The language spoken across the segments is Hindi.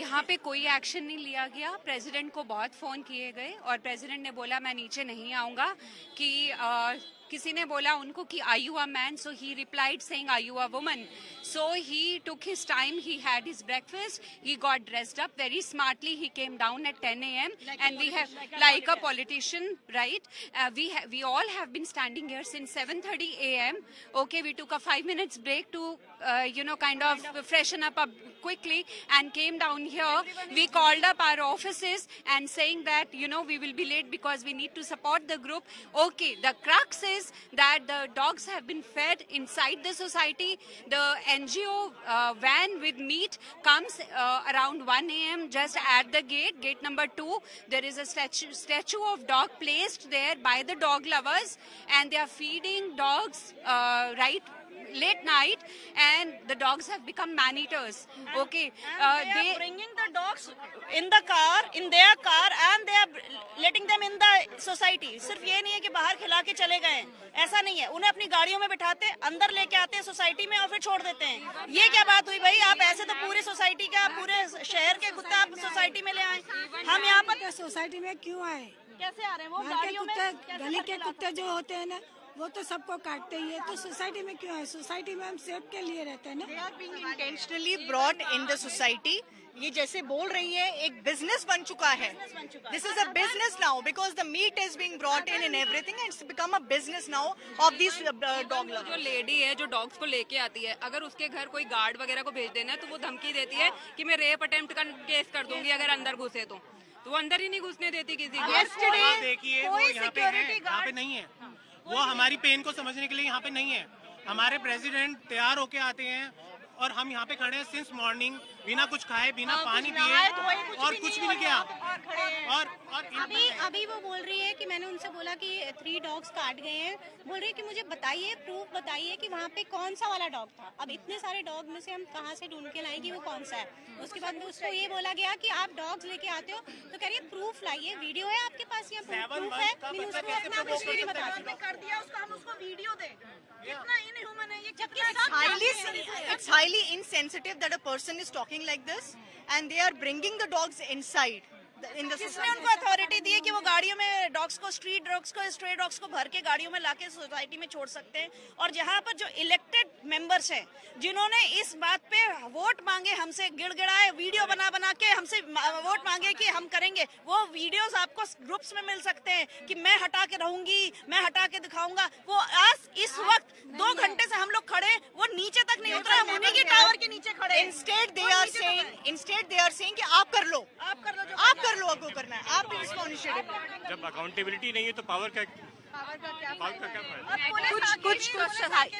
यहाँ पे कोई एक्शन नहीं लिया गया। प्रेसिडेंट को बहुत फ़ोन किए गए और प्रेसिडेंट ने बोला मैं नीचे नहीं आऊँगा। कि किसी ने बोला उनको कि are you a man, so he replied saying are you a woman. So he took his time, he had his breakfast, he got dressed up very smartly, he came down at 10 a.m. and we have, like a politician, right? We all have been standing here since 7:30 a.m. Okay, we took a 5 minutes break to, kind of freshen up quickly and came down here. We called up our offices and saying that, we will be late because we need to support the group. Okay, the crux is that the dogs have been fed inside the society. The NGO van with meat comes around 1 a.m. just at the gate number 2. There is a statue of dog placed there by the dog lovers, and they are feeding dogs right late night, and the dogs have become man-eaters. Okay, they are bringing the dogs in their car, and they are letting them in the society. सिर्फ ये नहीं है कि बाहर खिला के चले गए, ऐसा नहीं है। उन्हें अपनी गाड़ियों में बिठाते, अंदर लेके आते हैं सोसाइटी में और फिर छोड़ देते हैं। ये क्या बात हुई भाई? आप ऐसे तो पूरी सोसाइटी का, पूरे शहर के कुत्ते आप सोसाइटी में ले आए। हम यहाँ पर सोसाइटी में क्यों आए? कैसे आ रहे हैं? वो गाड़ियों में, गली के कुत्ते जो होते हैं ना, वो तो सबको काटते ही है, तो सोसाइटी में क्यों है? सोसाइटी में हम सेफ के लिए रहते हैं ना। They are being intentionally brought in the society. ये जैसे बोल रही है, एक बिजनेस बन चुका है। This is a business now because the meat is being brought in and everything, and it's become a business now of these dog lovers. जो लेडी है जो डॉग्स को लेके आती है, अगर उसके घर कोई गार्ड वगैरह को भेज देना है तो वो धमकी देती है कि मैं रेप अटेम्प्ट का केस कर दूंगी अगर अंदर घुसे तो वो अंदर ही नहीं घुसने देती किसी को। देखिए वो यहाँ पे नहीं है, वो हमारी पेन को समझने के लिए यहाँ पे नहीं है। हमारे प्रेसिडेंट तैयार होके आते हैं और हम यहाँ पे खड़े हैं सिंस मॉर्निंग, बिना कुछ खाए, बिना पानी पिए और कुछ भी नहीं किया। और अभी वो बोल रही है कि मैंने उनसे बोला कि 3 डॉग्स काट गए हैं। बोल रही है कि मुझे बताइए, प्रूफ बताइए कि वहाँ पे कौन सा वाला डॉग था। अब इतने सारे डॉग में से हम कहाँ से ढूंढ के लाएं कि वो कौन सा है? उसके बाद में उसको ये बोला गया कि आप डॉग्स लेके आते हो तो कह रही है प्रूफ लाइए, वीडियो है आपके पास, या प्रूफ है? कर दिया उसको, हम उसको वीडियो दें। इतना इनह्यूमन है ये। It's highly insensitive that a person is talking like this, and they are bringing the dogs inside. किसने उनको अथॉरिटी दी है कि वो गाड़ियों में डॉग्स को, स्ट्रे डॉग्स को भर के गाड़ियों में लाके सोसाइटी में छोड़ सकते हैं? और जहाँ पर जो इलेक्टेड मेंबर्स हैं, जिन्होंने इस बात पे वोट मांगे, हमसे गिड़गिड़ाए, वीडियो बना के हमसे वोट मांगे कि हम करेंगे, वो वीडियोस आपको ग्रुप्स में मिल सकते हैं कि मैं हटा के रहूंगी, मैं हटा के दिखाऊंगा। वो आज इस वक्त 2 घंटे से हम लोग खड़े, वो नीचे तक नहीं उतरा, हम उन्हीं के टावर के नीचे खड़े। Instead they are saying कि आप कर लो आपको करना है, आप रिस्पॉन्सिबिलिटी। जब अकाउंटेबिलिटी नहीं है तो पावर का क्या कुछ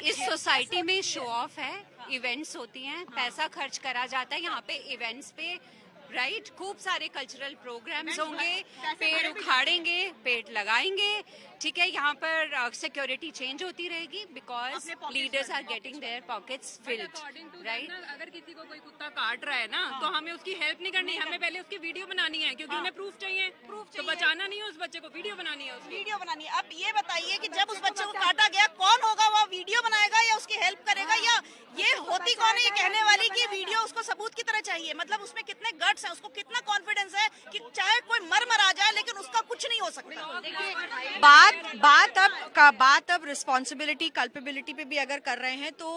इस सोसाइटी में शो ऑफ है, इवेंट्स होती हैं, पैसा खर्च करा जाता है यहाँ पे इवेंट्स पे, राइट? खूब सारे कल्चरल प्रोग्राम्स होंगे, पेड़ उखाड़ेंगे, पेड़ लगाएंगे, ठीक है? यहाँ पर सिक्योरिटी चेंज होती रहेगी because leaders are getting their pockets filled, right? अगर किसी को कोई कुत्ता काट रहा है ना तो हमें उसकी हेल्प नहीं करनी, हमें पहले उसकी वीडियो बनानी है क्योंकि उन्हें प्रूफ चाहिए। तो बचाना नहीं है उस बच्चे को, वीडियो बनानी है, वीडियो बनानी है। अब ये बताइए कि जब उस बच्चे को काटा गया, कौन होगा वो वीडियो बनाएगा या उसकी हेल्प करेगा, या ये होती कौन है ये कहने वाली कि वीडियो उसको सबूत की तरह चाहिए? मतलब उसमें कितने गट्स है, उसको कितना कॉन्फिडेंस है कि चाहे कोई मर आ जाए लेकिन उसका कुछ नहीं हो सकता। बात अब रिस्पॉन्सिबिलिटी, कल्पेबिलिटी पे भी अगर कर रहे हैं तो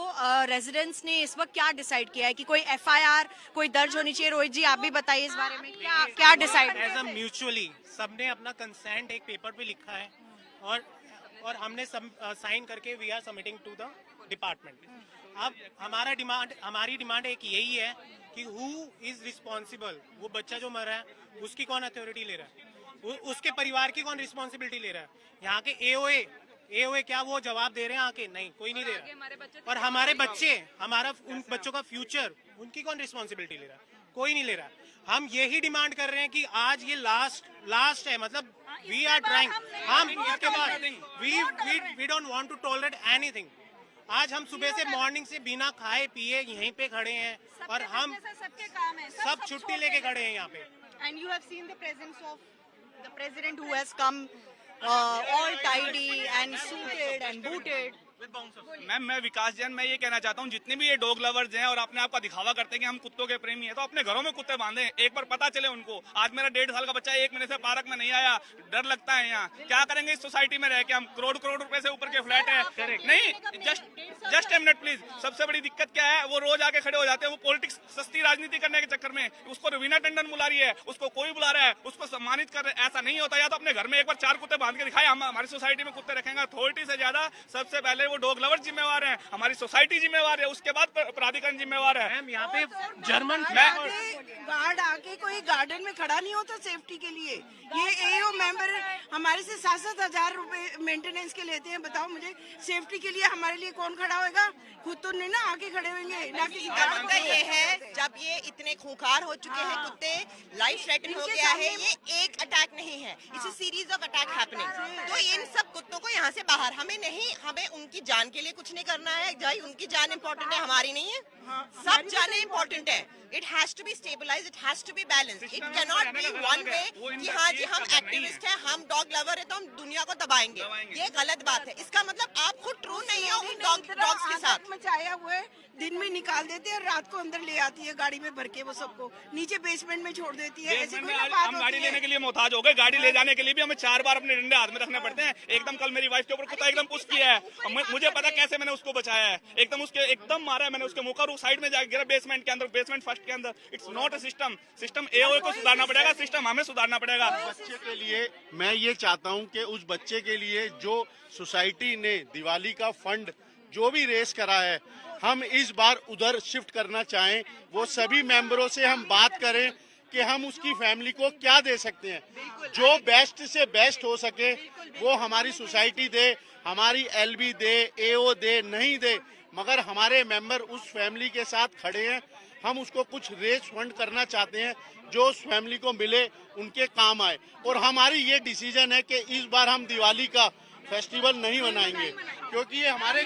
रेजिडेंट्स ने इस वक्त क्या डिसाइड किया है कि कोई FIR कोई दर्ज होनी चाहिए? रोहित जी आप भी बताइए इस बारे में, क्या डिसाइड? एज अ म्यूचुअली सबने अपना कंसेंट एक पेपर पे लिखा है और हमने साइन करके we are submitting to the department. अब हमारी डिमांड एक यही है कि हु इज रिस्पॉन्सिबल, वो बच्चा जो मरा है उसकी कौन अथॉरिटी ले रहा है, उसके परिवार की कौन रिस्पॉन्सिबिलिटी ले रहा है? यहाँ के AOA क्या वो जवाब दे रहे हैं? आके नहीं, कोई नहीं दे रहा। और हमारे बच्चे, उन बच्चों का फ्यूचर, उनकी कौन रिस्पॉन्सिबिलिटी ले रहा है? कोई नहीं ले रहा। हम यही डिमांड कर रहे हैं कि आज ये लास्ट है, मतलब वी आर ट्राइंग, हम इसके बाद we don't want to tolerate anything. आज हम सुबह से मॉर्निंग से बिना खाए पिए यहीं पे खड़े हैं और हम सबके काम है, सब छुट्टी लेके खड़े हैं यहाँ पे। And you have seen the presence of the president who has come all tidy and suited and booted. Ma'am मैं विकास जैन, मैं ये कहना चाहता हूँ जितने भी ये डॉग लवर्स हैं और अपने आप का दिखावा करते हैं कि हम कुत्तों के प्रेमी हैं, तो अपने घरों में कुत्ते बांधे, एक बार पता चले उनको। आज मेरा 1.5 साल का बच्चा 1 महीने से पार्क में नहीं आया, डर लगता है। यहाँ क्या करेंगे इस सोसाइटी में रह के? हम करोड़ करोड़ रुपए से ऊपर के फ्लैट है। नहीं, जस्ट ए मिनट प्लीज। सबसे बड़ी दिक्कत क्या है, वो रोज आके खड़े हो जाते हैं, वो पॉलिटिक्स, सस्ती राजनीति करने के चक्कर में। उसको रवीना टंडन बुला रही है, उसको कोई बुला रहा है, उसको सम्मानित कर रहे हैं। ऐसा नहीं होता। या तो अपने घर में एक बार 4 कुत्ते बांध के दिखाए। हम हमारी सोसाइटी में कुत्ते रखेंगे। अथॉरिटी से ज्यादा सबसे पहले वो डॉग लवर जिम्मेवार है, हमारी सोसाइटी जिम्मेवार है, उसके बाद प्राधिकरण जिम्मेवार है। मैम यहाँ पे जर्मन गार्ड आके कोई गार्डन में खड़ा नहीं होता सेफ्टी के लिए। ये एओ मेंबर हमारे से 7-7 हजार रुपए मेंटेनेंस के लेते हैं। बताओ मुझे, सेफ्टी के लिए हमारे लिए कौन खड़ा होगा? खुद तो नहीं ना आके खड़े होंगे ना किसी गार्ड। ये है जब ये इतने खूंखार हो चुके हैं कुत्ते, लाइफ थ्रेटन हो गया है। ये एक अटैक नहीं है, it's a series of attack happening. तो इन सब कुत्तों को यहाँ से बाहर, हमें उनकी जान के लिए कुछ नहीं करना है। भाई उनकी जान इम्पोर्टेंट है, हमारी नहीं है। सब जाने इम्पोर्टेंट है। It has to be stabilize, it has to be balance. It can not be one way कि हाँ जी हम एक्टिविस्ट हैं, हम डॉग लवर है तो हम दुनिया को दबाएंगे। ये गलत बात है। इसका मतलब आप खुद ट्रू नहीं हो उन डॉग्स के साथ। मचाया हुआ है, दिन में निकाल देते हैं और रात को अंदर ले आती है गाड़ी में भर के, वो सबको नीचे बेसमेंट में छोड़ देती है। ऐसी कोई बात हम गाड़ी लेने के लिए मोहताज हो गए। गाड़ी ले जाने के लिए भी हमें 4 बार अपने डंडे हाथ में रखने पड़ते हैं। एकदम कल मेरी वाइफ के ऊपर कुत्ता एकदम पुश किया है, मुझे पता कैसे मैंने उसको बचाया है। एकदम मारा है मैंने उसके मुंह का, वो साइड में जाकर गिरा बेसमेंट के अंदर, बेसमेंट फर्स्ट के अंदर। इट्स नॉट अ सिस्टम एओ को सुधारना पड़ेगा, सिस्टम हमें सुधारना पड़ेगा। बच्चे के लिए मैं ये चाहता हूँ कि उस बच्चे के लिए जो सोसाइटी ने दिवाली का फंड जो भी रेस करा है, हम इस बार उधर शिफ्ट करना चाहें। वो सभी मेंबरों से हम बात करें कि हम उसकी फैमिली को क्या दे सकते हैं। जो बेस्ट से बेस्ट हो सके वो हमारी सोसाइटी दे, हमारी एलबी दे, एओ दे, नहीं दे, मगर हमारे मेंबर उस फैमिली के साथ खड़े हैं। हम उसको कुछ रेस फंड करना चाहते हैं जो उस फैमिली को मिले, उनके काम आए। और हमारी ये डिसीजन है कि इस बार हम दिवाली का फेस्टिवल नहीं मनाएंगे, क्योंकि ये हमारे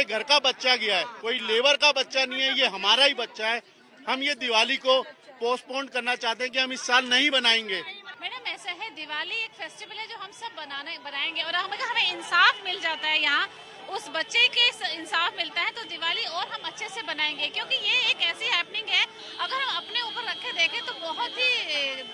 घर का बच्चा गया है, कोई लेबर का बच्चा नहीं है, ये हमारा ही बच्चा है। हम ये दिवाली को पोस्टपोन करना चाहते हैं कि हम इस साल नहीं बनाएंगे। मैडम ऐसा है, दिवाली एक फेस्टिवल है जो हम सब बनाएंगे और हमें इंसाफ मिल जाता है। यहाँ उस बच्चे के इंसाफ मिलता है तो दिवाली और हम अच्छे से बनाएंगे, क्योंकि ये एक ऐसी हैपनिंग है अगर हम अपने ऊपर रखे देखें तो बहुत ही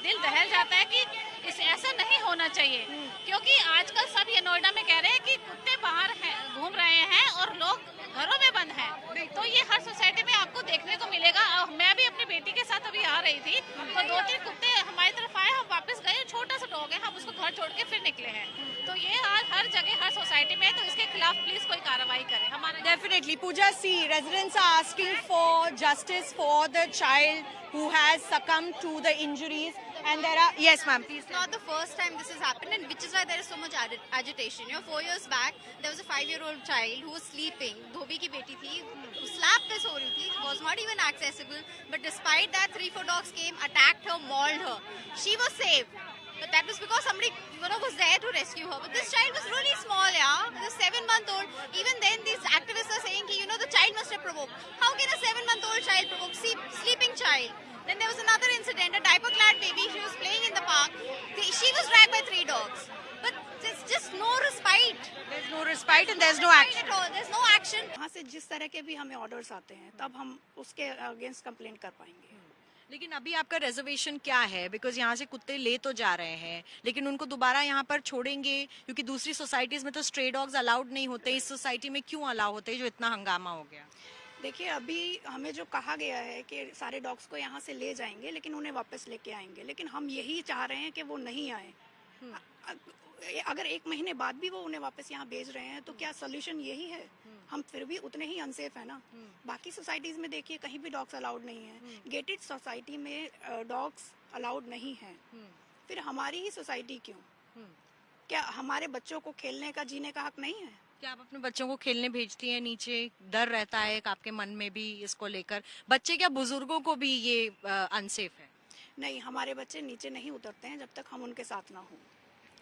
दिल दहल जाता है कि ऐसा नहीं होना चाहिए। क्योंकि आजकल सब ये नोएडा में कह रहे हैं कि कुत्ते बाहर घूम रहे हैं और लोग घरों में बंद हैं, तो ये हर सोसाइटी में आपको देखने को मिलेगा। मैं भी अपनी बेटी के साथ अभी आ रही थी तो 2-3 कुत्ते हमारी तरफ आए, हम वापस गए, छोटा सा डॉग है, हम उसको घर छोड़ के फिर निकले हैं। तो ये हर जगह हर सोसाइटी में है, तो इसके खिलाफ प्लीज कोई कार्रवाई करे। हमारे Definitely, Pooja, see, residents are asking for justice for the child who has succumbed to the injuries, and there are, yes ma'am, please. It's not the first time this has happened, and which is why there is so much agitation. 4 years back, there was a 5-year-old child who was sleeping. धोबी की बेटी थी, slab पे सो रही थी, was not even accessible. But despite that, 3-4 dogs came, attacked her, mauled her. She was saved. But that was because somebody, was there to rescue her. But this child was really small, yeah. The 7-month-old. Even then, these activists are saying, the child must have provoked. How can a 7-month-old child provoke? Sleeping child. Then there was another incident, a diaper-clad baby. She was playing in the park. She was dragged by 3 dogs. But there's just no respite. There's no respite and there's no action at all. There's no action. वहाँ से जिस तरह के भी हमें ऑर्डर्स आते हैं तब हम उसके अगेंस्ट कंप्लेंट कर पाएंगे। लेकिन अभी आपका रिजर्वेशन क्या है? बिकॉज यहाँ से कुत्ते ले तो जा रहे हैं, लेकिन उनको दोबारा यहाँ पर छोड़ेंगे? क्योंकि दूसरी सोसाइटीज में तो स्ट्रे डॉग्स अलाउड नहीं होते, इस सोसाइटी में क्यों अलाउ होते हैं जो इतना हंगामा हो गया? देखिए, अभी हमें जो कहा गया है कि सारे डॉग्स को यहाँ से ले जाएंगे लेकिन उन्हें वापस लेके आएंगे, लेकिन हम यही चाह रहे हैं कि वो नहीं आए। अगर 1 महीने बाद भी वो उन्हें वापस यहाँ भेज रहे हैं तो क्या सोल्यूशन यही है? हम फिर भी उतने ही अनसेफ है ना। बाकी सोसाइटीज में देखिए कहीं भी डॉग्स अलाउड नहीं है। गेटेड सोसाइटी में डॉग्स अलाउड नहीं है, फिर हमारी ही सोसाइटी क्यों? क्या हमारे बच्चों को खेलने का, जीने का हक नहीं है? क्या आप अपने बच्चों को खेलने भेजती हैं नीचे? डर रहता है आपके मन में भी इसको लेकर? बच्चे क्या बुजुर्गों को भी ये अनसेफ है? नहीं, हमारे बच्चे नीचे नहीं उतरते हैं जब तक हम उनके साथ ना हो।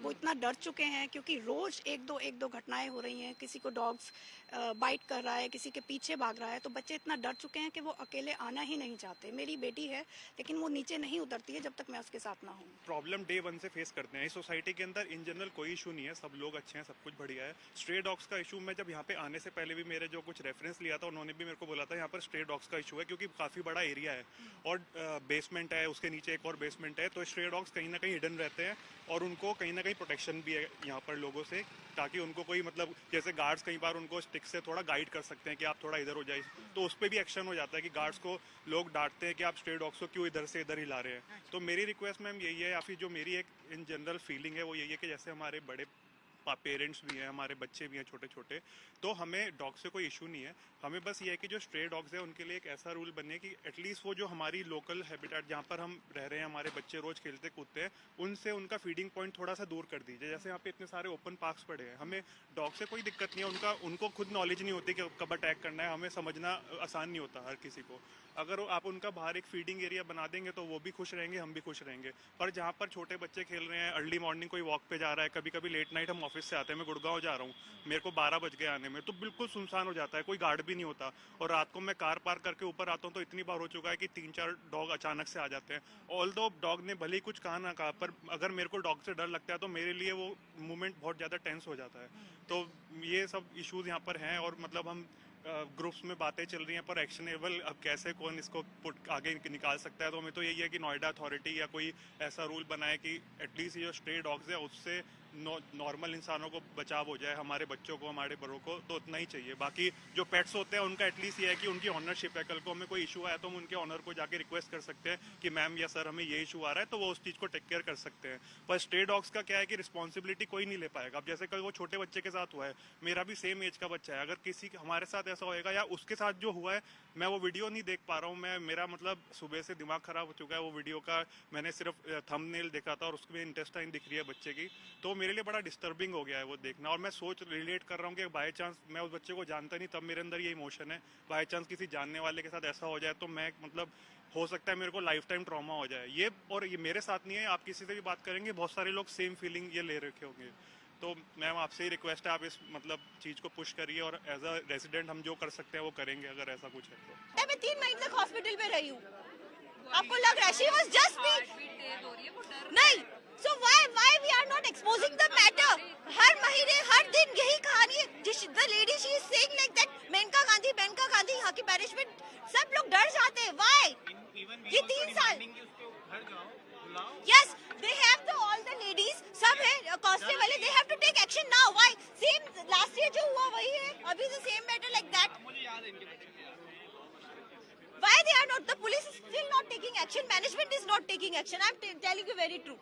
वो इतना डर चुके हैं क्योंकि रोज एक दो घटनाएं हो रही हैं। किसी को डॉग्स बाइट कर रहा है, किसी के पीछे भाग रहा है, तो बच्चे इतना डर चुके हैं कि वो अकेले आना ही नहीं चाहते। मेरी बेटी है लेकिन वो नीचे नहीं उतरती है जब तक मैं उसके साथ ना हूँ। प्रॉब्लम डे 1 से फेस करते हैं। इस सोसाइटी के अंदर इन जनरल कोई इशू नहीं है, सब लोग अच्छे हैं, सब कुछ बढ़िया है। स्ट्रे डॉग्स का इशू, मैं जब यहाँ पे आने से पहले भी मेरे जो कुछ रेफरेंस लिया था उन्होंने भी मेरे को बोला था यहाँ पर स्ट्रे डॉग्स का इशू है, क्योंकि काफ़ी बड़ा एरिया है और बेसमेंट है, उसके नीचे एक और बेसमेंट है, तो स्ट्रे डॉग्स कहीं ना कहीं हिडन रहते हैं और उनको कहीं ना कहीं प्रोटेक्शन भी है यहाँ पर लोगों से, ताकि उनको कोई मतलब जैसे गार्ड्स कई बार उनको स्टिक से थोड़ा गाइड कर सकते हैं कि आप थोड़ा इधर हो जाइए, तो उस पर भी एक्शन हो जाता है कि गार्ड्स को लोग डांटते हैं कि आप स्ट्रे डॉग्स को क्यों इधर से इधर हिला रहे हैं। तो मेरी रिक्वेस्ट मैम यही है, या फिर जो मेरी एक इन जनरल फीलिंग है वो यही है कि जैसे हमारे बड़े पेरेंट्स भी हैं, हमारे बच्चे भी हैं छोटे छोटे, तो हमें डॉग से कोई इशू नहीं है। हमें बस ये है कि जो स्ट्रे डॉग्स है उनके लिए एक ऐसा रूल बने कि एटलीस्ट वो जो हमारी लोकल हैबिटेट जहाँ पर हम रह रहे हैं, हमारे बच्चे रोज खेलते कूदते हैं, उनसे उनका फीडिंग पॉइंट थोड़ा सा दूर कर दीजिए। जैसे यहाँ पे इतने सारे ओपन पार्क्स पड़े हैं, हमें डॉग से कोई दिक्कत नहीं है, उनको खुद नॉलेज नहीं होती कि कब अटैक करना है, हमें समझना आसान नहीं होता हर किसी को। अगर आप उनका बाहर एक फीडिंग एरिया बना देंगे तो वो भी खुश रहेंगे, हम भी खुश रहेंगे। पर जहाँ पर छोटे बच्चे खेल रहे हैं, अर्ली मॉर्निंग कोई वॉक पे जा रहा है, कभी कभी लेट नाइट हम ऑफिस से आते हैं, मैं गुड़गांव जा रहा हूँ, मेरे को 12 बज गए आने में, तो बिल्कुल सुनसान हो जाता है, कोई गार्ड भी नहीं होता। और रात को मैं कार पार्क करके ऊपर आता हूँ तो इतनी बार हो चुका है कि 3-4 डॉग अचानक से आ जाते हैं। ऑल्दो डॉग ने भले ही कुछ कहा ना कहा, पर अगर मेरे को डॉग से डर लगता है तो मेरे लिए वो मूवमेंट बहुत ज़्यादा टेंस हो जाता है। तो ये सब इश्यूज यहाँ पर हैं और मतलब हम ग्रुप्स में बातें चल रही हैं, पर एक्शनेबल अब कैसे कौन इसको आगे निकाल सकता है। तो हमें तो यही है कि नोएडा अथॉरिटी या कोई ऐसा रूल बनाए कि एटलीस्ट ये जो स्ट्रे डॉग्स है उससे नॉर्मल इंसानों को बचाव हो जाए, हमारे बच्चों को, हमारे बड़ों को, तो उतना ही चाहिए। बाकी जो पेट्स होते हैं उनका एटलीस्ट ये है कि उनकी ऑनरशिप है, कल को हमें कोई इशू आया तो हम उनके ऑनर को जाके रिक्वेस्ट कर सकते हैं कि मैम या सर हमें ये इशू आ रहा है, तो वो उस चीज़ को टेक केयर कर सकते हैं। पर स्ट्रे डॉग्स का क्या है कि रिस्पॉन्सिबिलिटी कोई नहीं ले पाएगा। अब जैसे कल वो छोटे बच्चे के साथ हुआ है, मेरा भी सेम एज का बच्चा है, अगर किसी हमारे साथ ऐसा होएगा या उसके साथ जो हुआ है, मैं वो वीडियो नहीं देख पा रहा हूँ, मेरा मतलब सुबह से दिमाग खराब हो चुका है वो वीडियो का। मैंने सिर्फ थंबनेल देखा था और उसमें इंटेस्टाइन दिख रही है बच्चे की, तो मेरे लिए बड़ा डिस्टर्बिंग हो गया है वो देखना। और मैं रिलेट कर रहा हूँ कि बाय चांस मैं उस बच्चे को जानता नहीं, तब मेरे अंदर ये इमोशन है, बाय चांस किसी जानने वाले के साथ ऐसा हो जाए तो मैं मतलब हो सकता है मेरे को लाइफ टाइम ट्रॉमा हो जाए। ये और ये मेरे साथ नहीं है, आप किसी से भी बात करेंगे बहुत सारे लोग सेम फीलिंग ये ले रखे होंगे। तो मैम आपसे ही रिक्वेस्ट है, आप इस मतलब चीज को पुश करिए और एज अ रेजिडेंट हम जो कर सकते हैं वो करेंगे अगर ऐसा कुछ है तो। मैं 3 महीने तक हॉस्पिटल में रही हूँ, आपको लग रहा है शी वाज जस्ट नहीं, so why we are not exposing the matter? हर महीने हर दिन यही कहानी है। The lady she is saying like that Maneka Gandhi यहाँ की मैनेजमेंट सब लोग डर जाते हैं। व्हाई? ये 3 साल yes they have all the ladies सब है कांस्टेबल है, they have to take action now. Why? Same last year जो हुआ वही है अभी, the same matter like that. Why they are not? The police is still not taking action. Management is not taking action. I am telling you very true.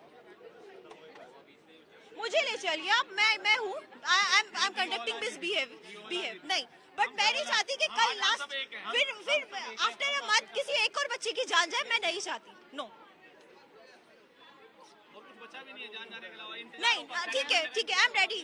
मुझे ले चलिए आप, मैं हूँ, I am conducting this behave नहीं, बट मैं नहीं चाहती कि कल लास्ट फिर आफ्टर अ मंथ किसी एक और बच्चे की जान जाए, मैं नहीं चाहती। नो नहीं, ठीक है I am ready,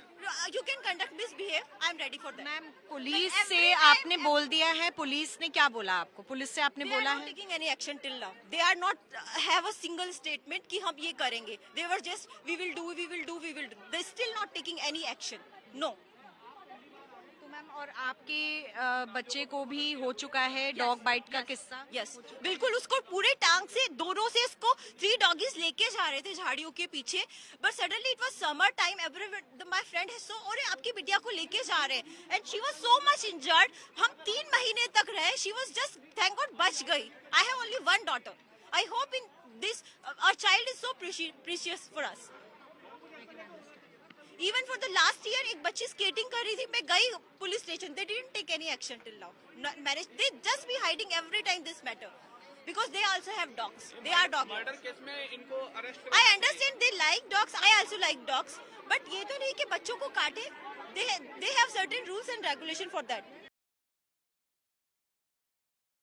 you can conduct misbehave, I am ready for that. Ma'am police से आपने बोल दिया है, पुलिस ने क्या बोला आपको? पुलिस से आपने बोला है taking any action till now, they are not have a single statement कि हम ये करेंगे। They were just we will do, they still not taking any action. No. Ma'am और आपके बच्चे को भी हो चुका है डॉग बाइट का किस्सा? यस बिल्कुल, उसको पूरे टांग से दोनों से इसको 3 डॉगीज लेके जा रहे थे झाड़ियों के पीछे, but suddenly it was summer time, my friend है सो और आपकी बिटिया को लेके जा रहे हैं and she was so much injured. हम 3 महीने तक रहे, she was just thank God बच गई। I have only 1 daughter, I hope in this our child is so precious for us. Even for the last year, एक बच्ची स्केटिंग कर रही थी, मैं गई police station, they didn't take any action till now. They just be hiding every time this matter, because they also have dogs. They are dog lovers. Murder case में इनको arrest I understand they like dogs. I also like dogs. But ये तो नहीं कि बच्चों को काटे. They have certain rules and regulation for that.